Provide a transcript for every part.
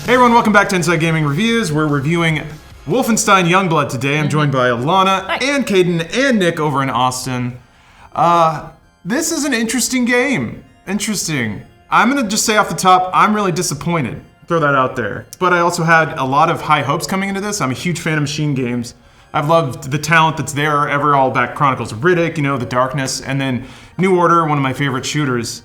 Hey everyone, welcome back to Inside Gaming Reviews. We're reviewing Wolfenstein Youngblood today. I'm joined by Alana and Caden and Nick over in Austin. This is an interesting game. Interesting. I'm gonna just say off the top, I'm really disappointed. Throw that out there. But I also had a lot of high hopes coming into this. I'm a huge fan of Machine Games. I've loved the talent that's there, all back Chronicles of Riddick, The Darkness, and then New Order, one of my favorite shooters.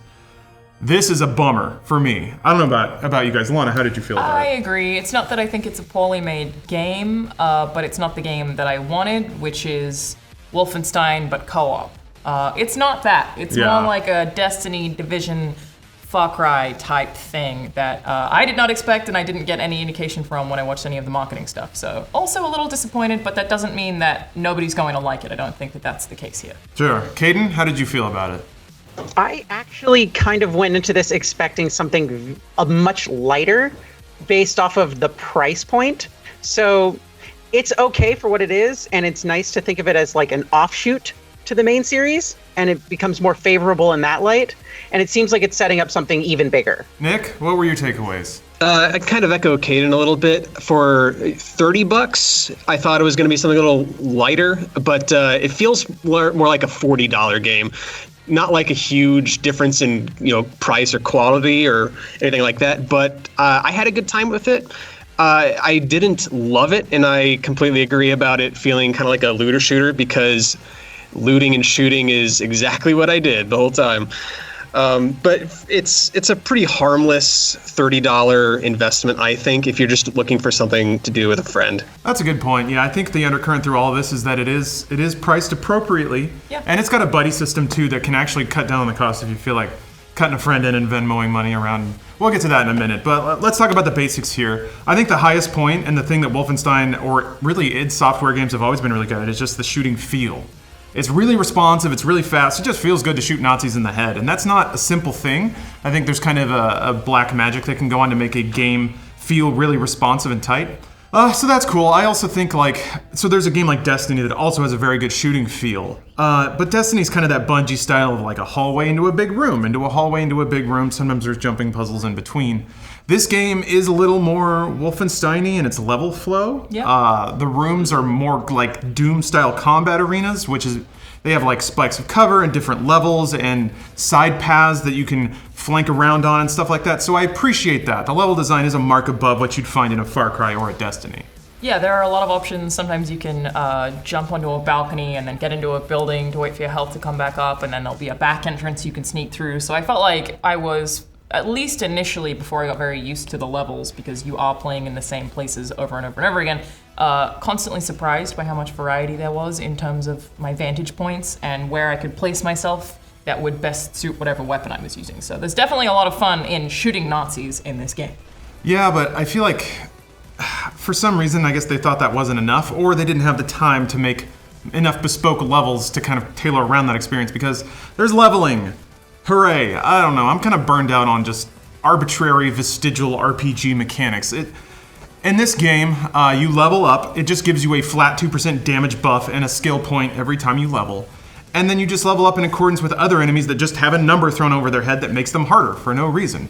This is a bummer for me. I don't know about you guys. Lana, how did you feel about it? I agree. It's not that I think it's a poorly made game, but it's not the game that I wanted, which is Wolfenstein, but co-op. It's not that. It's more like a Destiny, Division, Far Cry type thing that I did not expect and I didn't get any indication from when I watched any of the marketing stuff. So also a little disappointed, but that doesn't mean that nobody's going to like it. I don't think that that's the case here. Sure. Caden, how did you feel about it? I actually kind of went into this expecting something much lighter based off of the price point. So it's okay for what it is, and it's nice to think of it as like an offshoot to the main series, and it becomes more favorable in that light. And it seems like it's setting up something even bigger. Nick, what were your takeaways? I kind of echo Caden a little bit. For $30, I thought it was going to be something a little lighter, but it feels more like a $40 game. Not like a huge difference in price or quality or anything like that, but I had a good time with it. I didn't love it, and I completely agree about it feeling kind of like a looter shooter because looting and shooting is exactly what I did the whole time. But it's a pretty harmless $30 investment, I think, if you're just looking for something to do with a friend. That's a good point. Yeah, I think the undercurrent through all of this is that it is priced appropriately. Yeah. And it's got a buddy system, too, that can actually cut down on the cost if you feel like cutting a friend in and Venmoing money around. We'll get to that in a minute, but let's talk about the basics here. I think the highest point and the thing that Wolfenstein, or really id Software games have always been really good at, is just the shooting feel. It's really responsive, it's really fast, it just feels good to shoot Nazis in the head, and that's not a simple thing. I think there's kind of a black magic that can go on to make a game feel really responsive and tight. So that's cool. I also think so there's a game like Destiny that also has a very good shooting feel. But Destiny's kind of that Bungie style of like a hallway into a big room, into a hallway into a big room. Sometimes there's jumping puzzles in between. This game is a little more Wolfenstein-y in its level flow. Yeah. The rooms are more like Doom-style combat arenas, which is they have like spikes of cover and different levels and side paths that you can flank around on and stuff like that. So I appreciate that. The level design is a mark above what you'd find in a Far Cry or a Destiny. Yeah, there are a lot of options. Sometimes you can jump onto a balcony and then get into a building to wait for your health to come back up, and then there'll be a back entrance you can sneak through. So I felt like I was, at least initially, before I got very used to the levels, because you are playing in the same places over and over and over again, constantly surprised by how much variety there was in terms of my vantage points and where I could place myself that would best suit whatever weapon I was using. So there's definitely a lot of fun in shooting Nazis in this game. Yeah, but I feel like for some reason, I guess they thought that wasn't enough, or they didn't have the time to make enough bespoke levels to kind of tailor around that experience, because there's leveling. Hooray. I don't know. I'm kind of burned out on just arbitrary vestigial RPG mechanics. In this game, you level up. It just gives you a flat 2% damage buff and a skill point every time you level. And then you just level up in accordance with other enemies that just have a number thrown over their head that makes them harder for no reason.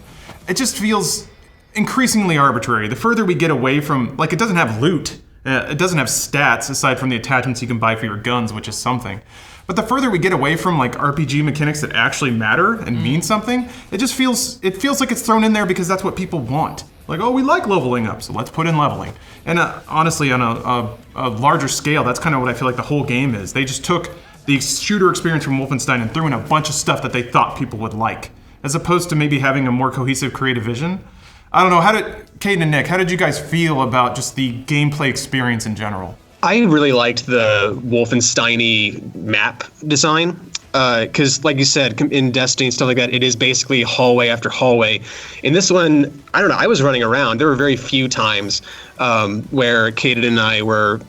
It just feels increasingly arbitrary. The further we get away from, it doesn't have loot. It doesn't have stats aside from the attachments you can buy for your guns, which is something. But the further we get away from RPG mechanics that actually matter and mean something, it feels like it's thrown in there because that's what people want. Like, oh, we like leveling up, so let's put in leveling. And honestly, on a larger scale, that's kind of what I feel like the whole game is. They just took the shooter experience from Wolfenstein and threw in a bunch of stuff that they thought people would like, as opposed to maybe having a more cohesive creative vision. I don't know, Caden and Nick, how did you guys feel about just the gameplay experience in general? I really liked the Wolfenstein-y map design, because like you said, in Destiny and stuff like that, it is basically hallway after hallway. In this one, I don't know, I was running around. There were very few times where Caden and I were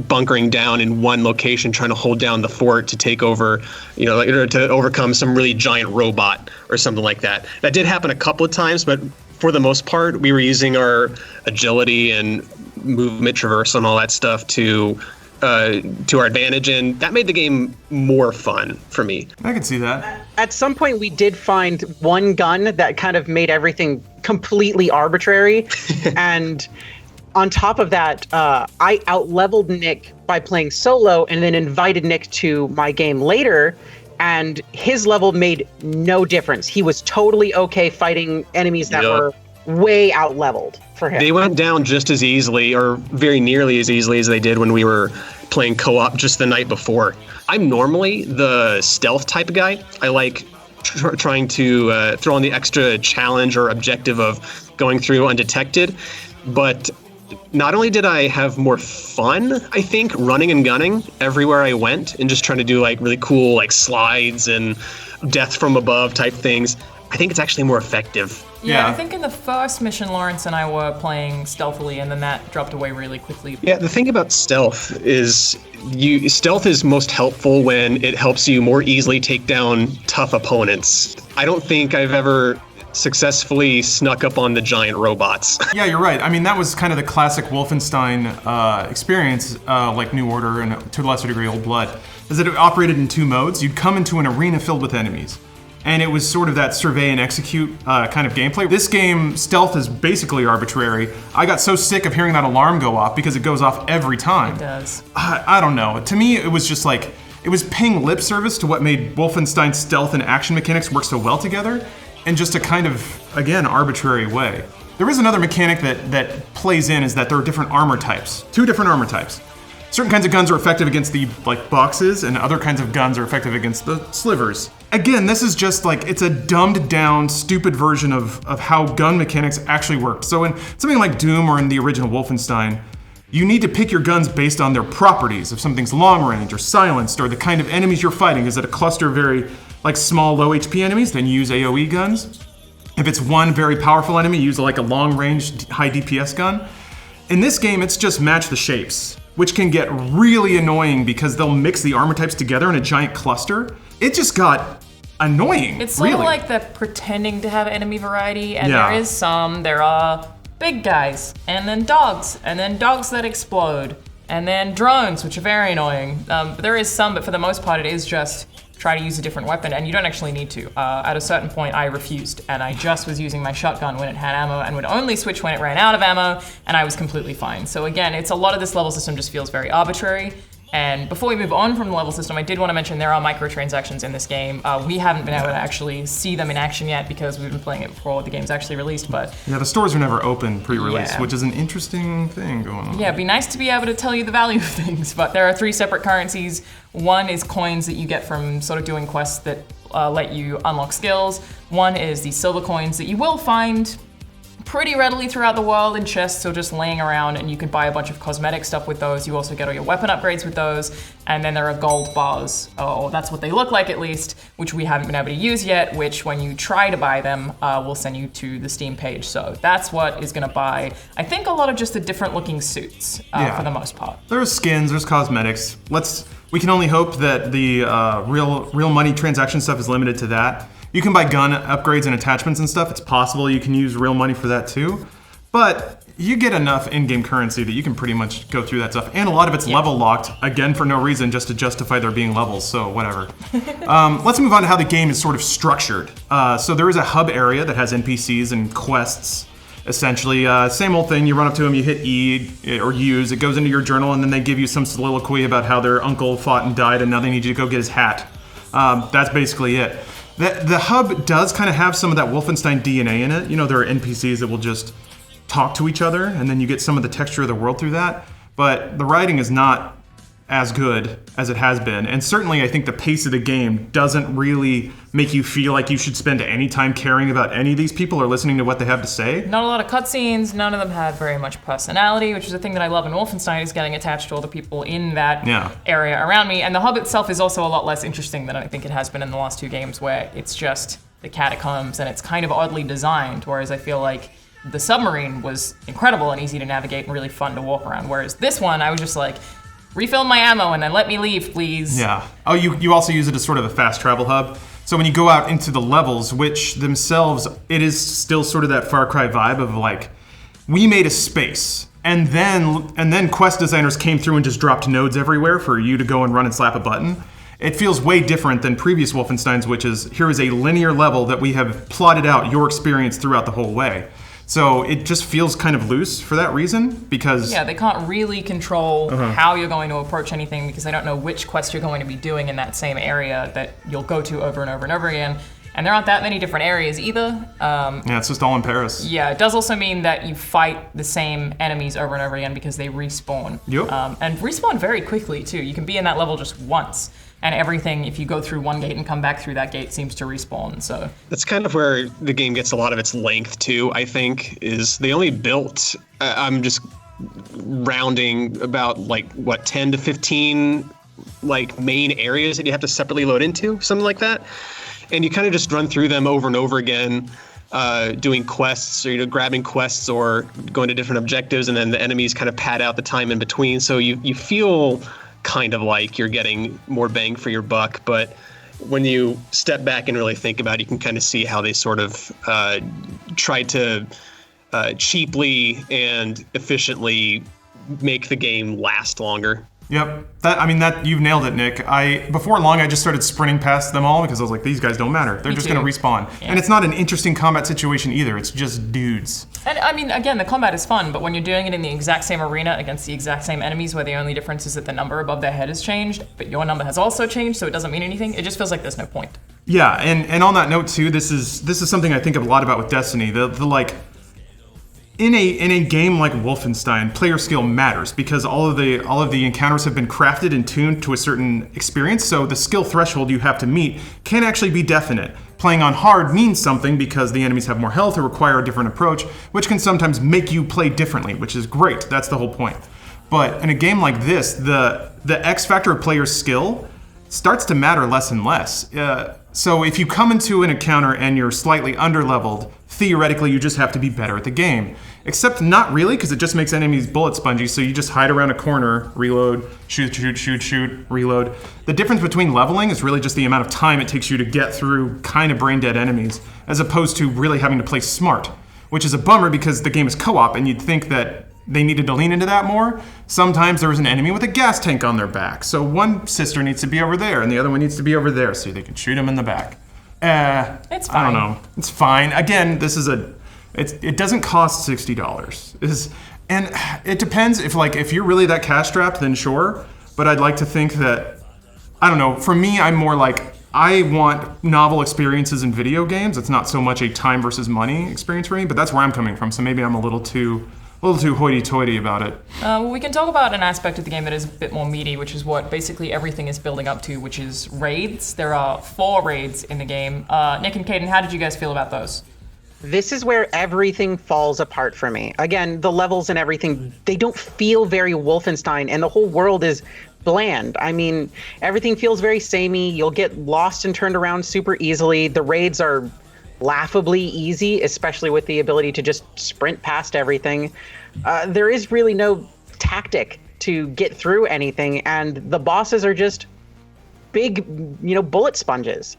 bunkering down in one location trying to hold down the fort to take over, to overcome some really giant robot or something like that. That did happen a couple of times, but for the most part, we were using our agility and movement traversal and all that stuff to our advantage, and that made the game more fun for me. I can see that. At some point, we did find one gun that kind of made everything completely arbitrary. And on top of that, I outleveled Nick by playing solo and then invited Nick to my game later, and his level made no difference. He was totally okay fighting enemies that were way outleveled for him. They went down just as easily, or very nearly as easily as they did when we were playing co-op just the night before. I'm normally the stealth type of guy. I like trying to throw on the extra challenge or objective of going through undetected, but not only did I have more fun, I think, running and gunning everywhere I went and just trying to do like really cool like slides and death from above type things, I think it's actually more effective. Yeah, I think in the first mission, Lawrence and I were playing stealthily, and then that dropped away really quickly. Yeah, the thing about stealth is stealth is most helpful when it helps you more easily take down tough opponents. I don't think I've ever successfully snuck up on the giant robots. Yeah, you're right. I mean, that was kind of the classic Wolfenstein experience, like New Order and to a lesser degree Old Blood, is that it operated in two modes. You'd come into an arena filled with enemies, and it was sort of that survey and execute kind of gameplay. This game, stealth is basically arbitrary. I got so sick of hearing that alarm go off because it goes off every time. It does. I don't know. To me, it was just like, it was paying lip service to what made Wolfenstein's stealth and action mechanics work so well together, in just a kind of, again, arbitrary way. There is another mechanic that plays in, is that there are different armor types. Two different armor types. Certain kinds of guns are effective against the boxes, and other kinds of guns are effective against the slivers. Again, this is just like, it's a dumbed down, stupid version of how gun mechanics actually worked. So in something like Doom or in the original Wolfenstein, you need to pick your guns based on their properties. If something's long range or silenced, or the kind of enemies you're fighting. Is it a cluster of very small, low HP enemies? Then use AoE guns. If it's one very powerful enemy, use like a long range, high DPS gun. In this game, it's just match the shapes, which can get really annoying because they'll mix the armor types together in a giant cluster. It just got annoying. It's sort really. of like the pretending to have enemy variety, and there are big guys, and then dogs that explode, and then drones, which are very annoying. There is some, but for the most part, it is just try to use a different weapon, and you don't actually need to. At a certain point, I refused, and I just was using my shotgun when it had ammo, and would only switch when it ran out of ammo, and I was completely fine. So again, it's a lot of this level system just feels very arbitrary. And before we move on from the level system, I did want to mention there are microtransactions in this game. We haven't been able to actually see them in action yet because we've been playing it before the game's actually released, but... Yeah, the stores are never open pre-release, which is an interesting thing going on. Yeah, it'd be nice to be able to tell you the value of things, but there are 3 separate currencies. One is coins that you get from sort of doing quests that let you unlock skills. One is the silver coins that you will find pretty readily throughout the world in chests or just laying around, and you can buy a bunch of cosmetic stuff with those. You also get all your weapon upgrades with those, and then there are gold bars, or that's what they look like at least, which we haven't been able to use yet, which when you try to buy them, will send you to the Steam page. So that's what is gonna buy, I think, a lot of just the different looking suits for the most part. There's skins, there's cosmetics. We can only hope that the real money transaction stuff is limited to that. You can buy gun upgrades and attachments and stuff. It's possible you can use real money for that too. But you get enough in-game currency that you can pretty much go through that stuff. And a lot of it's level locked, again, for no reason, just to justify there being levels, so whatever. Let's move on to how the game is sort of structured. So there is a hub area that has NPCs and quests, essentially. Same old thing, you run up to them, you hit E or use, it goes into your journal, and then they give you some soliloquy about how their uncle fought and died, and now they need you to go get his hat. That's basically it. The hub does kind of have some of that Wolfenstein DNA in it. You know, there are NPCs that will just talk to each other, and then you get some of the texture of the world through that. But the writing is not as good as it has been. And certainly I think the pace of the game doesn't really make you feel like you should spend any time caring about any of these people or listening to what they have to say. Not a lot of cutscenes, none of them have very much personality, which is a thing that I love in Wolfenstein, is getting attached to all the people in that area around me. And the hub itself is also a lot less interesting than I think it has been in the last 2 games, where it's just the catacombs and it's kind of oddly designed, whereas I feel like the submarine was incredible and easy to navigate and really fun to walk around, whereas this one, I was just like, refill my ammo and then let me leave, please. Yeah. Oh, you also use it as sort of a fast travel hub. So when you go out into the levels, which themselves, it is still sort of that Far Cry vibe of like, we made a space, and then quest designers came through and just dropped nodes everywhere for you to go and run and slap a button. It feels way different than previous Wolfensteins, which is here is a linear level that we have plotted out your experience throughout the whole way. So it just feels kind of loose for that reason, because... Yeah, they can't really control how you're going to approach anything because they don't know which quest you're going to be doing in that same area that you'll go to over and over and over again. And there aren't that many different areas either. Yeah, it's just all in Paris. Yeah, it does also mean that you fight the same enemies over and over again because they respawn. Yep. And respawn very quickly, too. You can be in that level just once, and everything, if you go through one gate and come back through that gate, seems to respawn, so... That's kind of where the game gets a lot of its length, too, I think, is they only built, I'm just rounding about, 10 to 15, main areas that you have to separately load into, something like that. And you kind of just run through them over and over again, doing quests, or grabbing quests or going to different objectives, and then the enemies kind of pad out the time in between. So you feel kind of like you're getting more bang for your buck, but when you step back and really think about it, you can kind of see how they sort of try to cheaply and efficiently make the game last longer. Yep, that you've nailed it, Nick. Before long, I just started sprinting past them all because I was like, these guys don't matter. They're just going to respawn. Yeah. And it's not an interesting combat situation either. It's just dudes. And again, the combat is fun, but when you're doing it in the exact same arena against the exact same enemies, where the only difference is that the number above their head has changed, but your number has also changed, so it doesn't mean anything. It just feels like there's no point. Yeah, and on that note too, this is something I think a lot about with Destiny. In a game like Wolfenstein, player skill matters because all of the encounters have been crafted and tuned to a certain experience, so the skill threshold you have to meet can actually be definite. Playing on hard means something because the enemies have more health or require a different approach, which can sometimes make you play differently, which is great. That's the whole point. But in a game like this, the X factor of player skill starts to matter less and less. So if you come into an encounter and you're slightly underleveled, theoretically you just have to be better at the game. Except not really, because it just makes enemies bullet spongy, so you just hide around a corner, reload, shoot, reload. The difference between leveling is really just the amount of time it takes you to get through kind of brain-dead enemies, as opposed to really having to play smart, which is a bummer because the game is co-op, and you'd think that they needed to lean into that more. Sometimes there was an enemy with a gas tank on their back, so one sister needs to be over there, and the other one needs to be over there, so they can shoot him in the back. It's fine. I don't know. It's fine. Again, it doesn't cost $60. And it depends if you're really that cash strapped, then sure. But I'd like to think that, I don't know. For me, I'm more like I want novel experiences in video games. It's not so much a time versus money experience for me. But that's where I'm coming from. So maybe I'm a little too hoity-toity about it. Well, we can talk about an aspect of the game that is a bit more meaty, which is what basically everything is building up to, which is raids. There are 4 raids in the game. Nick and Caden, how did you guys feel about those? This is where everything falls apart for me. Again, the levels and everything, they don't feel very Wolfenstein, and the whole world is bland. I mean, everything feels very samey. You'll get lost and turned around super easily. The raids are laughably easy, especially with the ability to just sprint past everything. There is really no tactic to get through anything, and the bosses are just big, bullet sponges.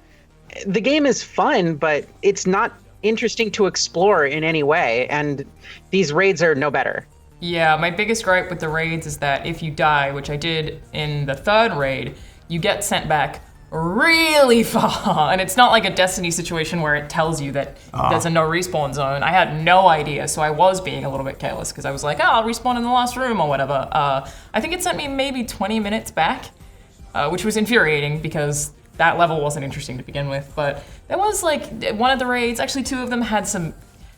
The game is fun, but it's not interesting to explore in any way, and these raids are no better. Yeah, my biggest gripe with the raids is that if you die, which I did in the 3rd raid, you get sent back really far, and it's not like a Destiny situation where it tells you that there's a no respawn zone. I had no idea, so I was being a little bit careless because I was like, I'll respawn in the last room or whatever. I think it sent me maybe 20 minutes back, which was infuriating because that level wasn't interesting to begin with, but there was one of the raids, actually 2 of them had some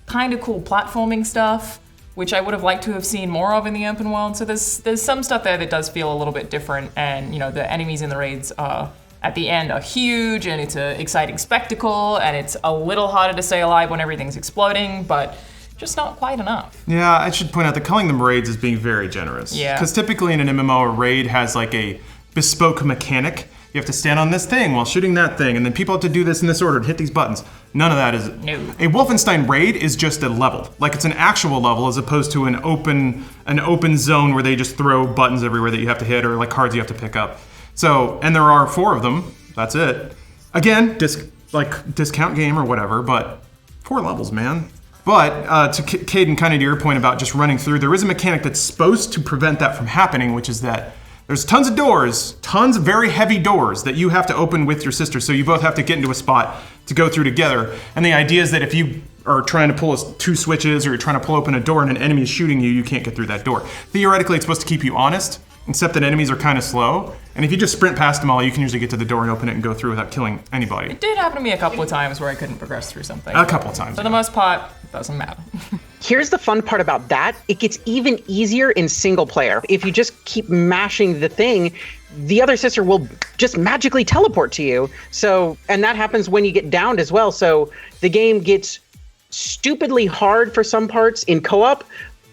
kind of cool platforming stuff, which I would have liked to have seen more of in the open world. So there's some stuff there that does feel a little bit different, and the enemies in the raids at the end are huge, and it's an exciting spectacle, and it's a little harder to stay alive when everything's exploding, but just not quite enough. Yeah, I should point out that calling them raids is being very generous. Yeah. Because typically in an MMO, a raid has a bespoke mechanic. You have to stand on this thing while shooting that thing, and then people have to do this in this order and hit these buttons. None of that is... No. A Wolfenstein raid is just a level. It's an actual level as opposed to an open zone where they just throw buttons everywhere that you have to hit, or cards you have to pick up. So, and there are 4 of them. That's it. Again, discount game or whatever, but 4 levels, man. But to Caden, kind of to your point about just running through, there is a mechanic that's supposed to prevent that from happening, which is that There's tons of doors, tons of very heavy doors that you have to open with your sister. So you both have to get into a spot to go through together. And the idea is that if you are trying to pull 2 switches or you're trying to pull open a door and an enemy is shooting you, you can't get through that door. Theoretically, it's supposed to keep you honest, except that enemies are kind of slow. And if you just sprint past them all, you can usually get to the door and open it and go through without killing anybody. It did happen to me a couple of times where I couldn't progress through something. A couple of times. For the most part, it doesn't matter. Here's the fun part about that. It gets even easier in single player. If you just keep mashing the thing, the other sister will just magically teleport to you. So, and that happens when you get downed as well. So the game gets stupidly hard for some parts in co-op,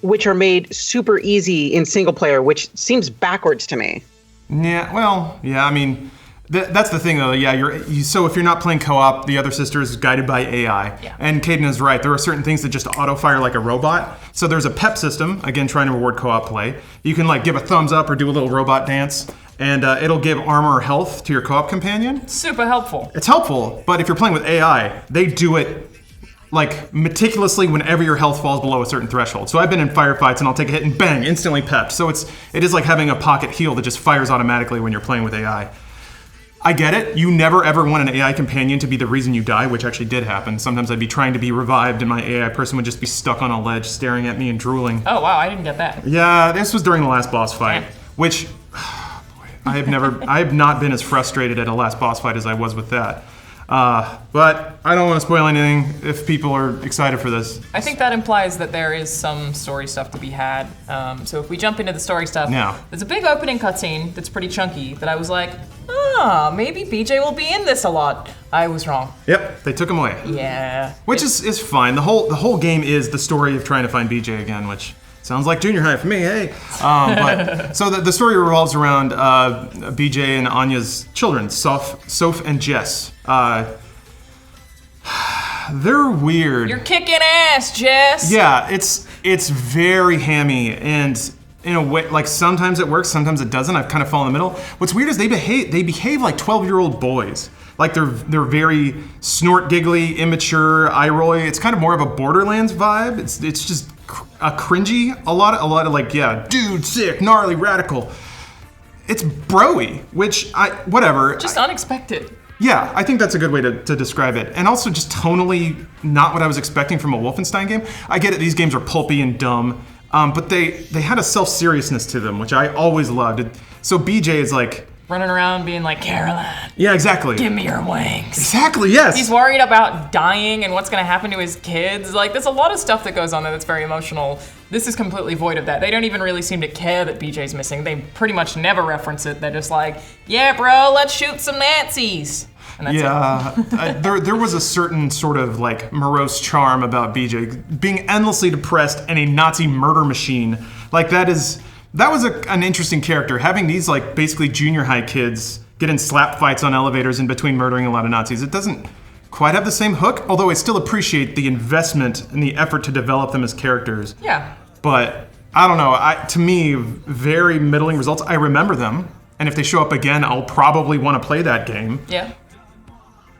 which are made super easy in single player, which seems backwards to me. Yeah, well, yeah, I mean, that's the thing though. Yeah, so if you're not playing co-op, the other sister is guided by AI. Yeah. And Caden is right. There are certain things that just auto-fire like a robot. So there's a pep system, again, trying to reward co-op play. You can like give a thumbs up or do a little robot dance, and it'll give armor or health to your co-op companion. Super helpful. It's helpful, but if you're playing with AI, they do it like meticulously whenever your health falls below a certain threshold. So I've been in firefights and I'll take a hit and bang, instantly pepped. So it is like having a pocket heal that just fires automatically when you're playing with AI. I get it. You never ever want an AI companion to be the reason you die, which actually did happen. Sometimes I'd be trying to be revived and my AI person would just be stuck on a ledge staring at me and drooling. Oh wow, I didn't get that. Yeah, this was during the last boss fight, Yeah. which I have not been as frustrated at a last boss fight as I was with that. But I don't want to spoil anything if people are excited for this. I think that implies that there is some story stuff to be had. So if we jump into the story stuff, Yeah. there's a big opening cutscene that's pretty chunky that I was like, maybe BJ will be in this a lot. I was wrong. Yep, they took him away. Yeah. Which is fine. The whole game is the story of trying to find BJ again, which sounds like junior high for me. Hey, but so the story revolves around BJ and Anya's children, Soph and Jess. They're weird. You're kicking ass, Jess. Yeah, it's very hammy, and in a way, like sometimes it works, sometimes it doesn't. I've kind of fallen in the middle. What's weird is they behave like 12-year-old boys. Like they're very snort giggly, immature, eye rolly. It's kind of more of a Borderlands vibe. It's just a cringy, a lot of like, yeah, dude, sick, gnarly, radical. It's broy, which whatever. Just unexpected. Yeah, I think that's a good way to describe it. And also just tonally not what I was expecting from a Wolfenstein game. I get it, these games are pulpy and dumb, but they had a self-seriousness to them, which I always loved. So BJ is like... running around being like, Caroline, yeah, exactly. give me your wings. Exactly, yes. He's worried about dying and what's going to happen to his kids. Like, there's a lot of stuff that goes on there that's very emotional. This is completely void of that. They don't even really seem to care that BJ's missing. They pretty much never reference it. They're just like, yeah, bro, let's shoot some Nazis. And that's it. There was a certain sort of like morose charm about BJ being endlessly depressed and a Nazi murder machine. Like that was an interesting character. Having these like basically junior high kids get in slap fights on elevators in between murdering a lot of Nazis. It doesn't quite have the same hook, although I still appreciate the investment and the effort to develop them as characters. Yeah. But I don't know. To me, very middling results. I remember them, and if they show up again, I'll probably want to play that game. Yeah.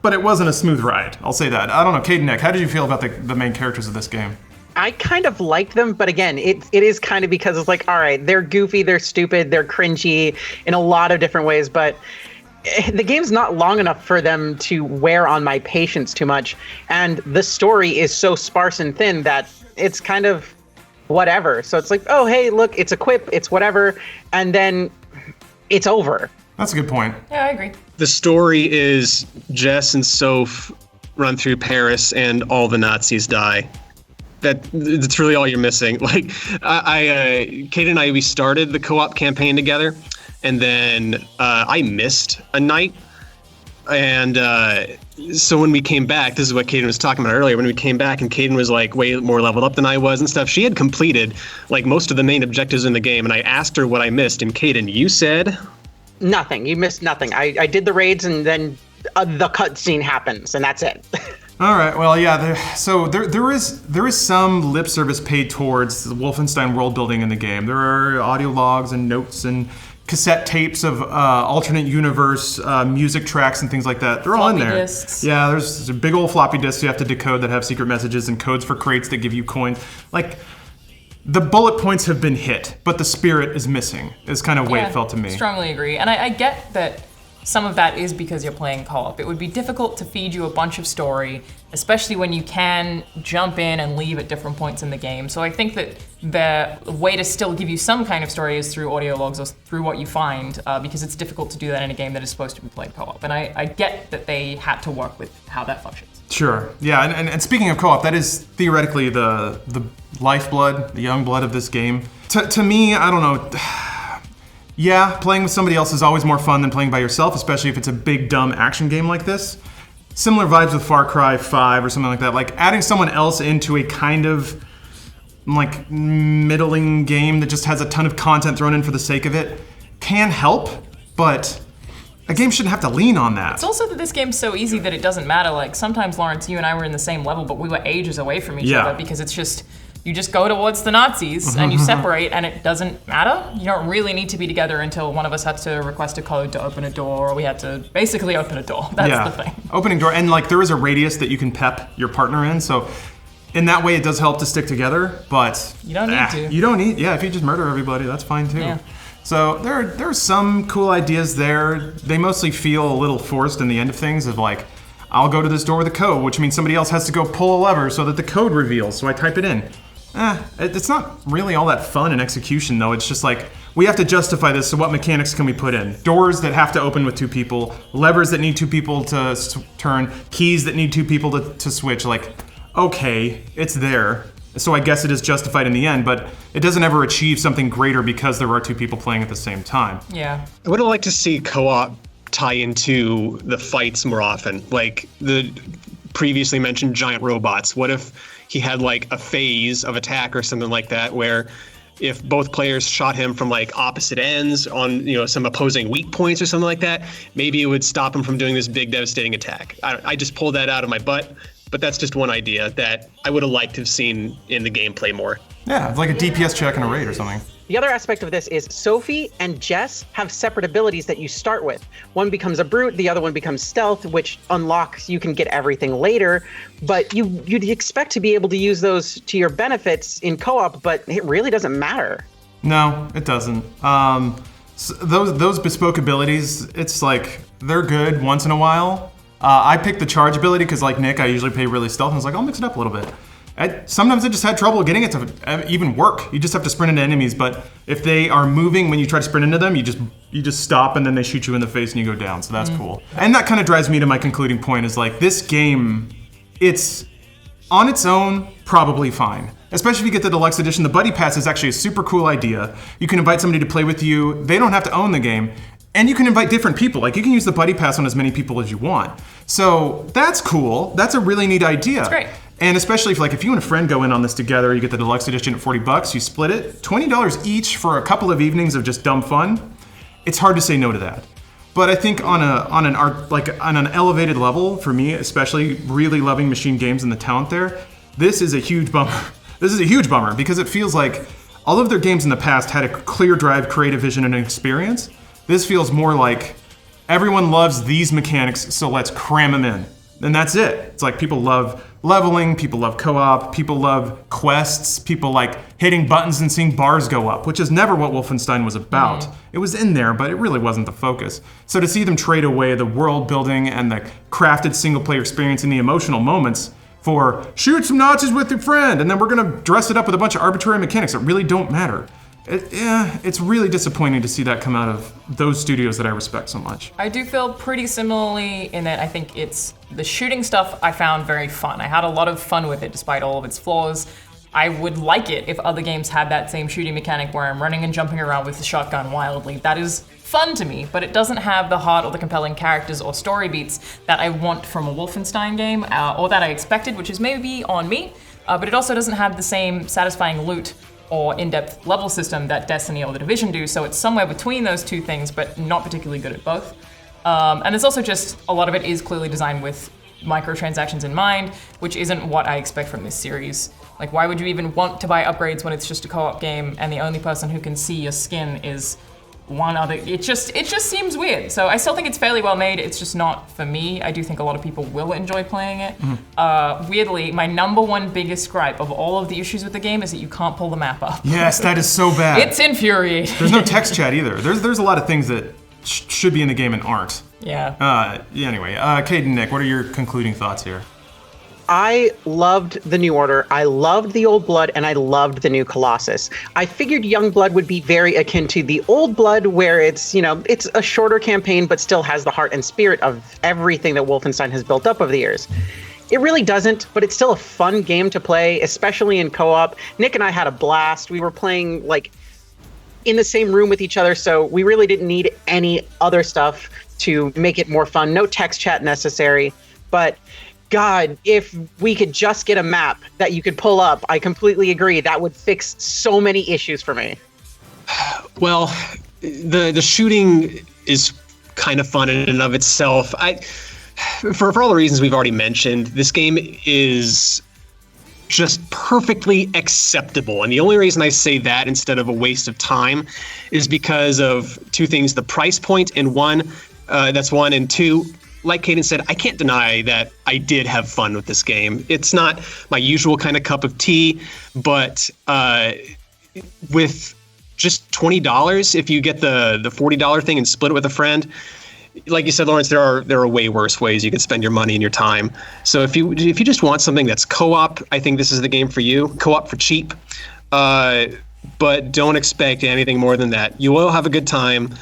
But it wasn't a smooth ride. I'll say that. I don't know, Caden, Nick, how did you feel about the main characters of this game? I kind of liked them, but again, it is kind of because it's like, all right, they're goofy, they're stupid, they're cringy in a lot of different ways, but the game's not long enough for them to wear on my patience too much, and the story is so sparse and thin that it's kind of whatever. So it's like, oh, hey, look, it's a quip, it's whatever, and then it's over. That's a good point. Yeah, I agree. The story is Jess and Soph run through Paris and all the Nazis die. That's really all you're missing. Like, Kate and I, we started the co-op campaign together, and then I missed a night. And so when we came back, this is what Kaden was talking about earlier, when we came back and Kaden was like way more leveled up than I was and stuff, she had completed like most of the main objectives in the game, and I asked her what I missed, and Kaden, you said? Nothing. You missed nothing. I did the raids, and then the cutscene happens, and that's it. All right. Well, yeah. There is some lip service paid towards the Wolfenstein world building in the game. There are audio logs and notes and cassette tapes of alternate universe music tracks and things like that. They're all in there. Discs. Yeah. There's a big old floppy disks you have to decode that have secret messages and codes for crates that give you coins. Like, the bullet points have been hit, but the spirit is missing, is kind of the way it felt to me. Strongly agree. And I get that some of that is because you're playing co-op. It would be difficult to feed you a bunch of story, especially when you can jump in and leave at different points in the game. So I think that the way to still give you some kind of story is through audio logs or through what you find, because it's difficult to do that in a game that is supposed to be played co-op. And I get that they had to work with how that functions. Sure. Yeah, and speaking of co-op, that is theoretically the lifeblood, the young blood of this game. To me, I don't know. Yeah, playing with somebody else is always more fun than playing by yourself, especially if it's a big, dumb action game like this. Similar vibes with Far Cry 5 or something like that. Like adding someone else into a kind of like middling game that just has a ton of content thrown in for the sake of it can help, but a game shouldn't have to lean on that. It's also that this game's so easy that it doesn't matter. Like sometimes, Lawrence, you and I were in the same level, but we were ages away from each other because it's just, you just go towards the Nazis and you separate and it doesn't matter. You don't really need to be together until one of us had to request a code to open a door, or we had to basically open a door. That's the thing. Opening door, and like there is a radius that you can pep your partner in, so in that way it does help to stick together, but you don't need to. You don't need, if you just murder everybody, that's fine too. Yeah. So there are some cool ideas there. They mostly feel a little forced in the end of things, of like, I'll go to this door with a code, which means somebody else has to go pull a lever so that the code reveals, so I type it in. It's not really all that fun in execution, though. It's just like, we have to justify this, so what mechanics can we put in? Doors that have to open with two people, levers that need two people to turn, keys that need two people to switch. Like, okay, it's there, so I guess it is justified in the end, but it doesn't ever achieve something greater because there are two people playing at the same time. Yeah. I would have liked to see co-op tie into the fights more often, like the previously mentioned giant robots. What if he had like a phase of attack or something like that, where if both players shot him from like opposite ends on, some opposing weak points or something like that, maybe it would stop him from doing this big devastating attack. I just pulled that out of my butt, but that's just one idea that I would have liked to have seen in the gameplay more. Yeah, it's like a DPS check in a raid or something. The other aspect of this is Sophie and Jess have separate abilities that you start with. One becomes a brute, the other one becomes stealth, which unlocks, you can get everything later, but you'd expect to be able to use those to your benefits in co-op, but it really doesn't matter. No, it doesn't. So those bespoke abilities, it's like, they're good once in a while. I picked the charge ability because like Nick, I usually play really stealth, and I was like, I'll mix it up a little bit. Sometimes I just had trouble getting it to even work. You just have to sprint into enemies, but if they are moving when you try to sprint into them, you just stop and then they shoot you in the face and you go down, so that's cool. And that kind of drives me to my concluding point, is like, this game, it's on its own probably fine. Especially if you get the deluxe edition. The buddy pass is actually a super cool idea. You can invite somebody to play with you. They don't have to own the game. And you can invite different people. Like, you can use the buddy pass on as many people as you want. So that's cool. That's a really neat idea. That's great. And especially if you and a friend go in on this together, you get the deluxe edition at $40, you split it, $20 each for a couple of evenings of just dumb fun. It's hard to say no to that. But I think on an elevated level, for me especially, really loving machine games and the talent there, this is a huge bummer. This is a huge bummer because it feels like all of their games in the past had a clear drive, creative vision, and experience. This feels more like everyone loves these mechanics, so let's cram them in. And that's it. It's like people love leveling, people love co-op, people love quests, people like hitting buttons and seeing bars go up, which is never what Wolfenstein was about. It was in there, but it really wasn't the focus. So to see them trade away the world building and the crafted single player experience and the emotional moments for shoot some Nazis with your friend, and then we're gonna dress it up with a bunch of arbitrary mechanics that really don't matter. It's really disappointing to see that come out of those studios that I respect so much. I do feel pretty similarly in that I think it's the shooting stuff I found very fun. I had a lot of fun with it despite all of its flaws. I would like it if other games had that same shooting mechanic where I'm running and jumping around with the shotgun wildly. That is fun to me, but it doesn't have the heart or the compelling characters or story beats that I want from a Wolfenstein game, or that I expected, which is maybe on me, but it also doesn't have the same satisfying loot or in-depth level system that Destiny or The Division do, so it's somewhere between those two things, but not particularly good at both. And there's also just, a lot of it is clearly designed with microtransactions in mind, which isn't what I expect from this series. Like, why would you even want to buy upgrades when it's just a co-op game and the only person who can see your skin is one other. It just seems weird. So I still think it's fairly well made. It's just not for me. I do think a lot of people will enjoy playing it. Weirdly, my number one biggest gripe of all of the issues with the game is that you can't pull the map up. Yes, that is so bad. It's infuriating. There's no text chat either. There's a lot of things that should be in the game and aren't. Yeah. Anyway, Kate and Nick, what are your concluding thoughts here? I loved the New Order, I loved the Old Blood, and I loved the new Colossus. I figured Youngblood would be very akin to the Old Blood, where it's, it's a shorter campaign, but still has the heart and spirit of everything that Wolfenstein has built up over the years. It really doesn't, but it's still a fun game to play, especially in co-op. Nick and I had a blast. We were playing, in the same room with each other, so we really didn't need any other stuff to make it more fun. No text chat necessary, but God, if we could just get a map that you could pull up, I completely agree. That would fix so many issues for me. Well, the shooting is kind of fun in and of itself. For all the reasons we've already mentioned, this game is just perfectly acceptable. And the only reason I say that instead of a waste of time is because of two things: the price point, and that's one, and two, like Caden said, I can't deny that I did have fun with this game. It's not my usual kind of cup of tea, but with just $20, if you get the $40 thing and split it with a friend, like you said, Lawrence, there are way worse ways you can spend your money and your time. So if you just want something that's co-op, I think this is the game for you. Co-op for cheap, but don't expect anything more than that. You will have a good time,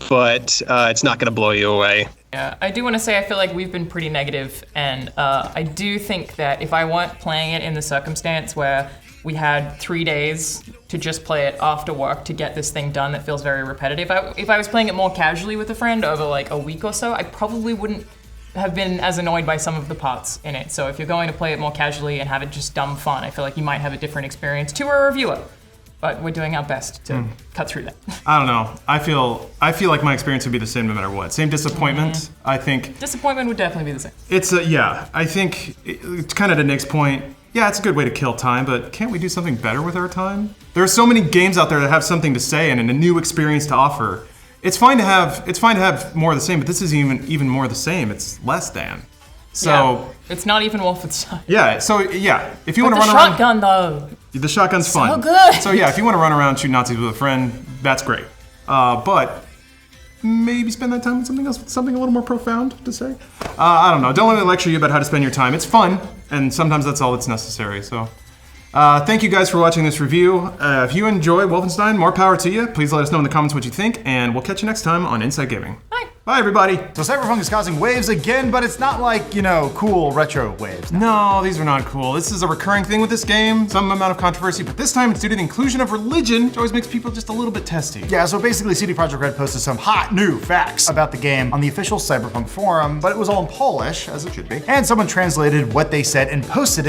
but it's not going to blow you away. Yeah, I do want to say I feel like we've been pretty negative, and I do think that if I weren't playing it in the circumstance where we had 3 days to just play it after work to get this thing done that feels very repetitive, if I was playing it more casually with a friend over a week or so, I probably wouldn't have been as annoyed by some of the parts in it. So if you're going to play it more casually and have it just dumb fun, I feel like you might have a different experience to a reviewer. But we're doing our best to cut through that. I don't know. I feel like my experience would be the same no matter what. Same disappointment. I think disappointment would definitely be the same. It's I think it's kind of to Nick's point. Yeah, it's a good way to kill time, but can't we do something better with our time? There are so many games out there that have something to say and a new experience to offer. It's fine to have more of the same, but this is even more of the same. It's less than. So yeah, it's not even Wolfenstein. Yeah. So yeah, if you want to run around, the shotgun though. The shotgun's fun. So good. So yeah, if you want to run around shoot Nazis with a friend, that's great. But maybe spend that time with something else, something a little more profound to say. I don't know. Don't let me lecture you about how to spend your time. It's fun, and sometimes that's all that's necessary. So thank you guys for watching this review. If you enjoy Wolfenstein, more power to you. Please let us know in the comments what you think, and we'll catch you next time on Inside Gaming. Bye. Bye, everybody. So Cyberpunk is causing waves again, but it's not like, cool retro waves. No, these are not cool. This is a recurring thing with this game, some amount of controversy, but this time it's due to the inclusion of religion, which always makes people just a little bit testy. Yeah, so basically CD Projekt Red posted some hot new facts about the game on the official Cyberpunk forum, but it was all in Polish, as it should be, and someone translated what they said and posted it